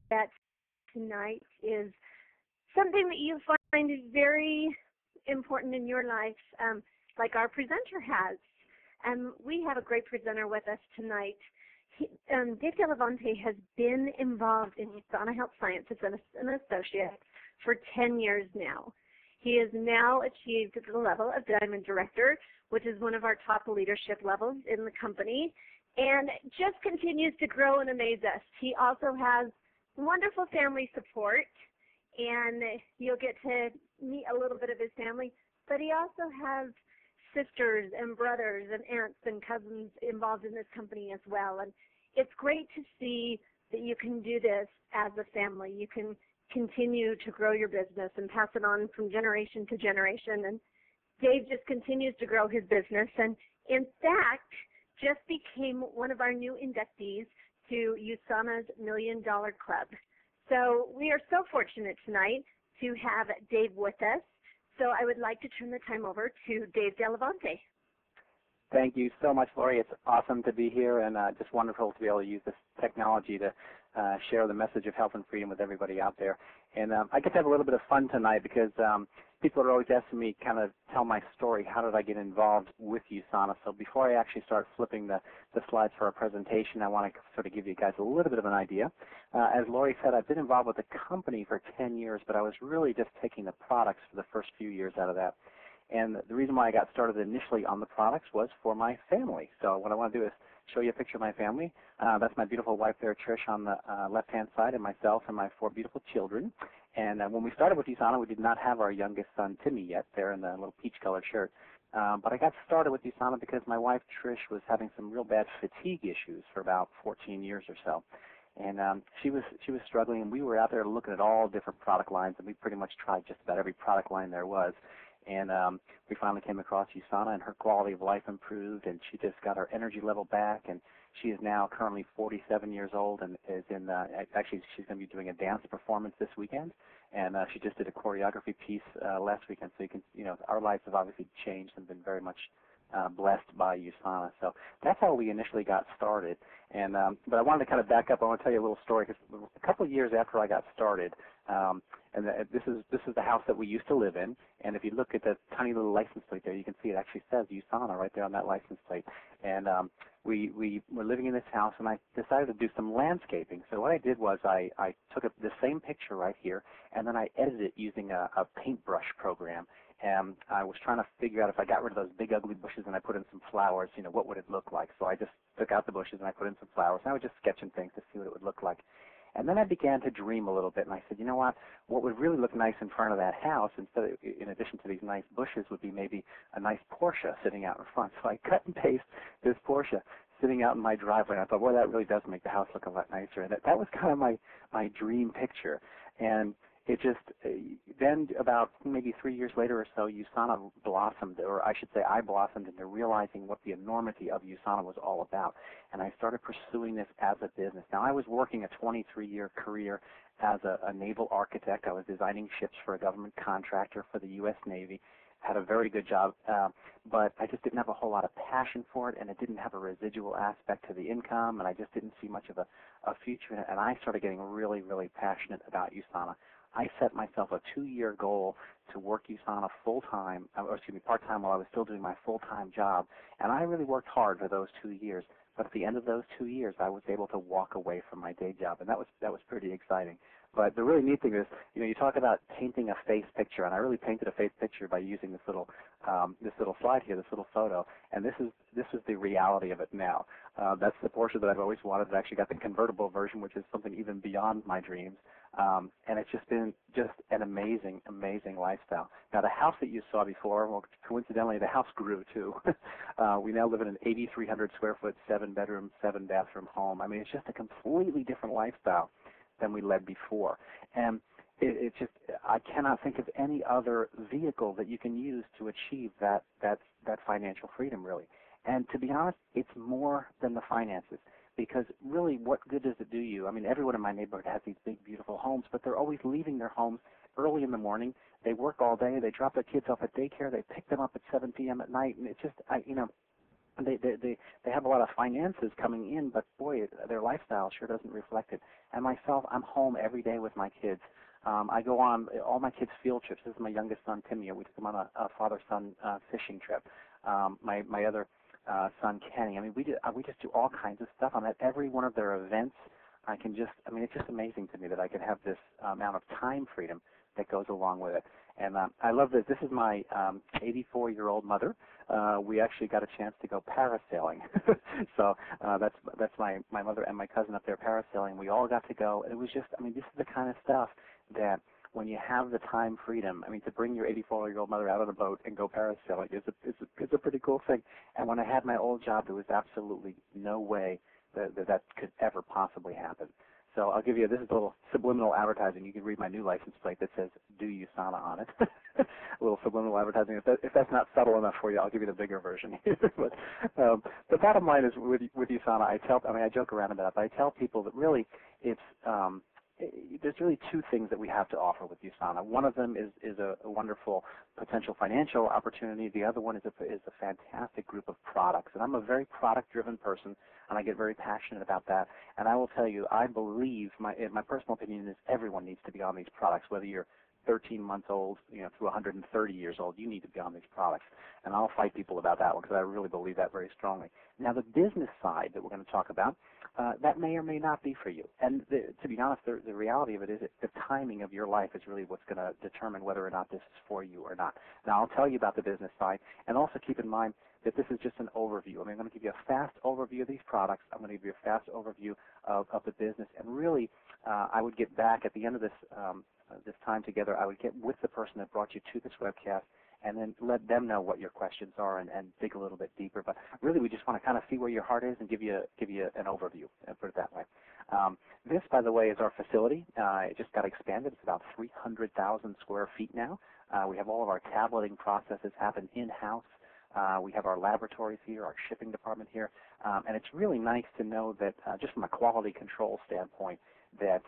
that tonight is something that you find is very important in your life, like our presenter has. And we have a great presenter with us tonight. Dave Delevante has been involved in USANA Health Sciences as an associate for 10 years now. He has now achieved the level of Diamond Director, which is one of our top leadership levels in the company, and just continues to grow and amaze us. He also has wonderful family support, and you'll get to meet a little bit of his family, but he also has sisters and brothers and aunts and cousins involved in this company as well. And it's great to see that you can do this as a family. You can continue to grow your business and pass it on from generation to generation. And Dave just continues to grow his business, and in fact just became one of our new inductees to USANA's $1 Million Club. So we are so fortunate tonight to have Dave with us. So I would like to turn the time over to Dave Delevante. Thank you so much, Lori. It's awesome to be here, and just wonderful to be able to use this technology to share the message of health and freedom with everybody out there. And I get to have a little bit of fun tonight because people are always asking me kind of tell my story. How did I get involved with USANA? So before I actually start flipping the slides for our presentation, I want to sort of give you guys a little bit of an idea. As Lori said, I've been involved with the company for 10 years, but I was really just taking the products for the first few years out of that. And the reason why I got started initially on the products was for my family. So what I want to do is show you a picture of my family. That's my beautiful wife there, Trish, on the left-hand side, and myself and my 4 beautiful children. And when we started with USANA, we did not have our youngest son, Timmy, yet, there in the little peach-colored shirt. But I got started with USANA because my wife, Trish, was having some real bad fatigue issues for about 14 years or so. And she was struggling, and we were out there looking at all different product lines, and we pretty much tried just about every product line there was. And we finally came across USANA, and her quality of life improved, and she just got her energy level back. And she is now currently 47 years old, and is in actually she's going to be doing a dance performance this weekend. And she just did a choreography piece last weekend. So our lives have obviously changed and been very much blessed by USANA. So that's how we initially got started. And but I wanted to kind of back up. I want to tell you a little story, because a couple of years after I got started, this is the house that we used to live in. And if you look at the tiny little license plate there, you can see it actually says USANA right there on that license plate. And we were living in this house, and I decided to do some landscaping. So what I did was I took the same picture right here, and then I edited it using a paintbrush program. And I was trying to figure out, if I got rid of those big ugly bushes and I put in some flowers, what would it look like? So I just took out the bushes and I put in some flowers, and I was just sketching things to see what it would look like. And then I began to dream a little bit, and I said, you know what would really look nice in front of that house, in addition to these nice bushes, would be maybe a nice Porsche sitting out in front. So I cut and paste this Porsche sitting out in my driveway, and I thought, boy, that really does make the house look a lot nicer. And that was kind of my dream picture. And it just, then about maybe 3 years later or so, USANA blossomed, or I should say I blossomed into realizing what the enormity of USANA was all about. And I started pursuing this as a business. Now, I was working a 23-year career as a naval architect. I was designing ships for a government contractor for the U.S. Navy. Had a very good job, but I just didn't have a whole lot of passion for it, and it didn't have a residual aspect to the income, and I just didn't see much of a future in it. And I started getting really, really passionate about USANA. I set myself a 2-year goal to work USANA full-time, part-time, while I was still doing my full-time job. And I really worked hard for those 2 years. But at the end of those 2 years, I was able to walk away from my day job, and that was pretty exciting. But the really neat thing is, you talk about painting a face picture, and I really painted a face picture by using this little slide here, this little photo, and this is the reality of it now. That's the Porsche that I've always wanted. I actually got the convertible version, which is something even beyond my dreams. And it's just been an amazing, amazing lifestyle. Now, the house that you saw before, well, coincidentally, the house grew too. We now live in an 8,300 square foot, 7-bedroom, 7-bathroom home. I mean, it's just a completely different lifestyle than we led before. And it's just, I cannot think of any other vehicle that you can use to achieve that financial freedom, really. And to be honest, it's more than the finances. Because really, what good does it do you? I mean, everyone in my neighborhood has these big, beautiful homes, but they're always leaving their homes early in the morning. They work all day. They drop their kids off at daycare. They pick them up at 7 p.m. at night. And it's just, they have a lot of finances coming in, but boy, their lifestyle sure doesn't reflect it. And myself, I'm home every day with my kids. I go on all my kids' field trips. This is my youngest son, Timmy. We took him on a father-son fishing trip. My other son, Kenny. I mean, we just do all kinds of stuff. I'm at every one of their events. I mean, it's just amazing to me that I can have this amount of time freedom that goes along with it. And I love this. This is my 84-year-old mother. We actually got a chance to go parasailing. So that's my mother and my cousin up there parasailing. We all got to go. And it was just, I mean, this is the kind of stuff that when you have the time freedom, I mean, to bring your 84-year-old mother out on a boat and go parasailing is a pretty cool thing. And when I had my old job, there was absolutely no way that could ever possibly happen. So I'll give you, this is a little subliminal advertising. You can read my new license plate that says, "Do USANA" on it. A little subliminal advertising. If that's not subtle enough for you, I'll give you the bigger version here. But the bottom line is with USANA, I joke around about it, but I tell people that really it's, there's really two things that we have to offer with USANA. One of them is a wonderful potential financial opportunity. The other one is a fantastic group of products. And I'm a very product-driven person, and I get very passionate about that. And I will tell you, I believe, my personal opinion is everyone needs to be on these products, whether you're 13 months old, through 130 years old, you need to be on these products. And I'll fight people about that one because I really believe that very strongly. Now, the business side that we're going to talk about, that may or may not be for you. And to be honest, the reality of it is that the timing of your life is really what's going to determine whether or not this is for you or not. Now, I'll tell you about the business side, and also keep in mind that this is just an overview. I mean, I'm going to give you a fast overview of these products. I'm going to give you a fast overview of the business. And really, I would get back at the end of this time together. I would get with the person that brought you to this webcast and then let them know what your questions are and dig a little bit deeper. But really, we just want to kind of see where your heart is and give you an overview, put it that way. This, by the way, is our facility. It just got expanded. It's about 300,000 square feet now. We have all of our tableting processes happen in-house. We have our laboratories here, our shipping department here, and it's really nice to know that just from a quality control standpoint, that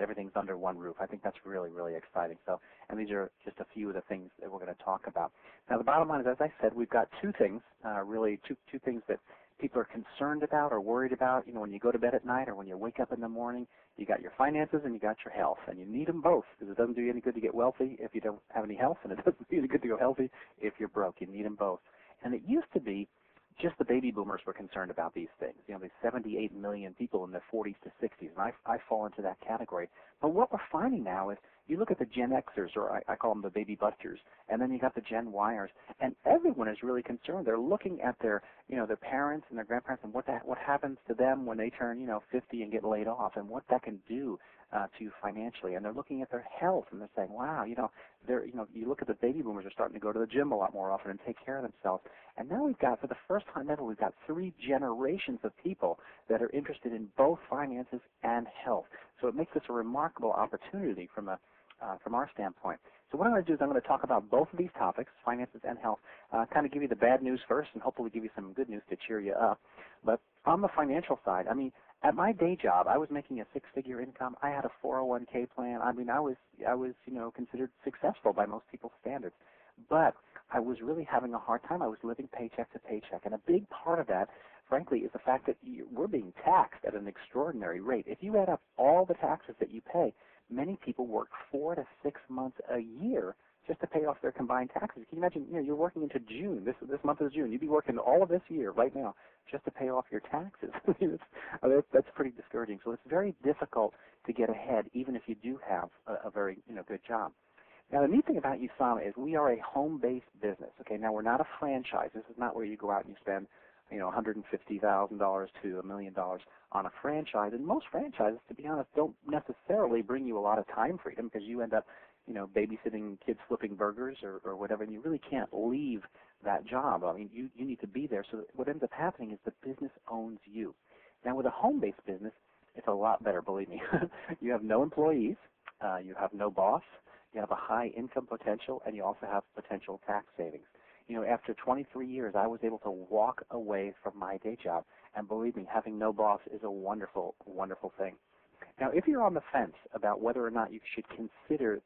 everything's under one roof. I think that's really, really exciting. So, and these are just a few of the things that we're going to talk about. Now, the bottom line is, as I said, we've got two things, really two things that people are concerned about or worried about. When you go to bed at night or when you wake up in the morning, you got your finances and you got your health, and you need them both because it doesn't do you any good to get wealthy if you don't have any health, and it doesn't do you any good to go healthy if you're broke. You need them both. And it used to be just the baby boomers were concerned about these things. There's 78 million people in their 40s to 60s, and I fall into that category. But what we're finding now is you look at the Gen Xers, or I call them the baby busters, and then you got the Gen Yers, and everyone is really concerned. They're looking at their parents and their grandparents and what happens to them when they turn 50 and get laid off, and what that can do to you financially. And they're looking at their health, and they're saying, wow, you look at the baby boomers are starting to go to the gym a lot more often and take care of themselves. And now we've got, for the first time ever, we've got 3 generations of people that are interested in both finances and health. So it makes this a remarkable opportunity from our standpoint. So what I'm going to do is I'm going to talk about both of these topics, finances and health, kind of give you the bad news first and hopefully give you some good news to cheer you up. But on the financial side, I mean, at my day job, I was making a 6-figure income. I had a 401k plan. I mean, I was considered successful by most people's standards. But I was really having a hard time. I was living paycheck to paycheck. And a big part of that, frankly, is the fact that we're being taxed at an extraordinary rate. If you add up all the taxes that you pay, many people work 4 to 6 months a year just to pay off their combined taxes. Can you imagine, you're working into June, this month is June. You'd be working all of this year right now just to pay off your taxes. That's pretty discouraging. So it's very difficult to get ahead even if you do have a very good job. Now, the neat thing about USANA is we are a home-based business. Okay, now we're not a franchise. This is not where you go out and you spend $150,000 to $1 million on a franchise. And most franchises, to be honest, don't necessarily bring you a lot of time freedom because you end up babysitting kids flipping burgers or whatever, and you really can't leave that job. I mean, you need to be there. So what ends up happening is the business owns you. Now, with a home-based business, it's a lot better, believe me. You have no employees. You have no boss. You have a high income potential, and you also have potential tax savings. After 23 years, I was able to walk away from my day job, and believe me, having no boss is a wonderful, wonderful thing. Now, if you're on the fence about whether or not you should consider